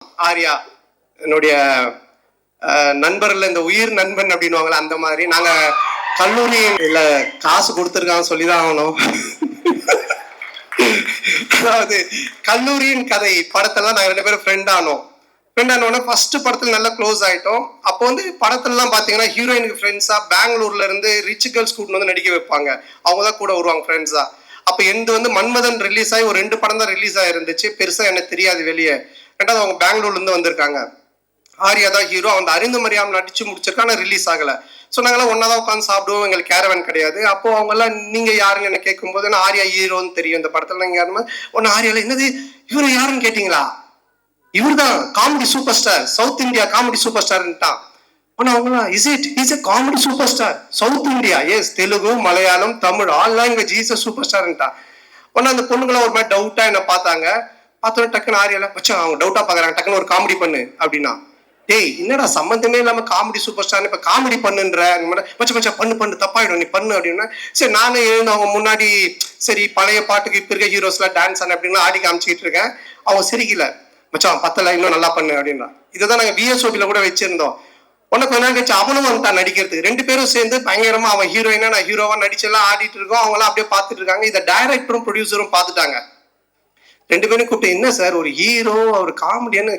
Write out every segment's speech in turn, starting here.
ஆர்யா என்னுடைய நண்பர்ல இந்த உயிர் நண்பன் அப்படின்னுவாங்களே அந்த மாதிரி நாங்க கல்லூரியில காசு கொடுத்துருக்கான்னு சொல்லிதான் ஆகணும். அதாவது கல்லூரியின் கதை படத்தெல்லாம் நாங்க 2 பேரும் ஃப்ரெண்ட் ஆனோம். ஃப்ரெண்ட் ஆனோன்னா ஃபர்ஸ்ட் படத்துல நல்லா க்ளோஸ் ஆயிட்டோம். அப்போ வந்து படத்துலலாம் பாத்தீங்கன்னா ஹீரோயினுக்கு ஃப்ரெண்ட்ஸா பெங்களூர்ல இருந்து ரிச் கேர்ள்ஸ் கூட்டு வந்து நடிக்க வைப்பாங்க. அவங்க தான் கூட வருவாங்க ஃப்ரெண்ட்ஸா. அப்ப எந்த வந்து மன்மதன் ரிலீஸ் ஆகி ஒரு 2 படம் தான் ரிலீஸ் ஆயிருந்துச்சு. பெருசா எனக்கு தெரியாது வெளியே. ரெண்டாவது அவங்க பெங்களூர்ல இருந்து வந்திருக்காங்க. ஆர்யா தான் ஹீரோ. அவன் அறிந்து மரியாதை நடிச்சு முடிச்சிருக்கான ரிலீஸ் ஆகல. ஸோ நாங்களாம் ஒன்னா தான் உட்காந்து சாப்பிடுவோம். எங்களுக்கு கேரவன் கிடையாது. அப்போ அவங்க எல்லாம் நீங்க யாருன்னு என்ன கேட்கும்போது நான் ஆர்யா ஹீரோன்னு தெரியும் இந்த படத்துல. நீங்க யாருமே ஒன்னு ஆர்யால என்னது இவரு யாருன்னு கேட்டீங்களா? இவர் தான் comedy super star, South India comedy super ஸ்டார்ன்ட்டான். ஆனா அவங்களா is a comedy super star South India, as Telugu Malayalam Tamil all language is a super ஸ்டார்ன்ட்டான். ஒன்னு அந்த பொண்ணுங்களாம் ஒரு மாதிரி டவுட்டா என்ன பார்த்தாங்க. பார்த்தோன்னே டக்குன்னு ஆர்யால வச்சா அவங்க டவுட்டா பாக்குறாங்க. டக்குன்னு ஒரு காமெடி பண்ணு அப்படின்னா, டேய் என்னடா சம்பந்தமே இல்லாம காமெடி சூப்பர் ஸ்டார் இப்ப காமெடி பண்ணுன்ற மச்ச மச்சா பண்ணு தப்பாயிடும் நீ பண்ணு அப்படின்னா, சரி நானும் எழுந்து அவங்க முன்னாடி சரி பழைய பாட்டுக்கு இப்ப இருக்க ஹீரோஸ்லாம் டான்ஸ் ஆன அப்படின்னு ஆடி காமிச்சிட்டு இருக்கேன். அவங்க சிரிக்கல. மச்சான் பத்தல இன்னும் நல்லா பண்ணு அப்படின்னா. இதைதான் நாங்க பிஎஸ்ஓபில கூட வச்சிருந்தோம். உனக்கு கொஞ்ச நேரம் கழிச்சு அவனும் வந்துட்டான் நடிக்கிறதுக்கு. 2 பேரும் சேர்ந்து பயங்கரமா அவன் ஹீரோயினா நான் ஹீரோவா நடிச்செல்லாம் ஆடிட்டு இருக்கோம். அவங்க எல்லாம் அப்படியே பார்த்துட்டு இருக்காங்க. இதை டைரக்டரும் ப்ரொடியூசரும் பார்த்துட்டாங்க. 2 பேரும் கூப்பிட்டு என்ன சார் ஒரு ஹீரோ ஒரு காமெடியான்னு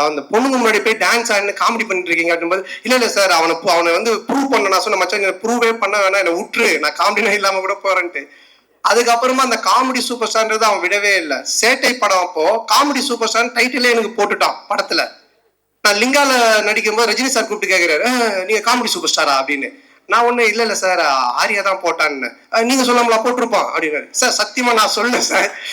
அந்த பொண்ணுங்க முன்னாடி போய் டான்ஸ் ஆடினு காமெடி பண்ணிட்டு இருக்கீங்க அப்படின்போது, இல்ல சார் அவனை வந்து ப்ரூவ் பண்ண நான் சொன்ன மச்சான் ப்ரூவே பண்ண வேணாம் என்ன விட்டுரு நான் காமெடினா இல்லாம கூட போறேன்ட்டு. அதுக்கப்புறமா அந்த காமெடி சூப்பர் ஸ்டார்ன்றது அவன் விடவே இல்லை. சேட்டை படம் அப்போ காமெடி சூப்பர் ஸ்டார் டைட்டிலே எனக்கு போட்டுட்டான் படத்துல. நான் லிங்கால நடிக்கும் போது ரஜினி சார் கூப்பிட்டு கேட்கிறாரு நீங்க காமெடி சூப்பர் ஸ்டாரா அப்படின்னு. நான் ஒண்ணு இல்ல சார் ஆர்யா தான் போட்டான்னு. நீங்க சொல்லாமலா போட்டிருப்பான் அப்படின்னாரு. சார் சத்தியமா நான் சொல்லல சார்.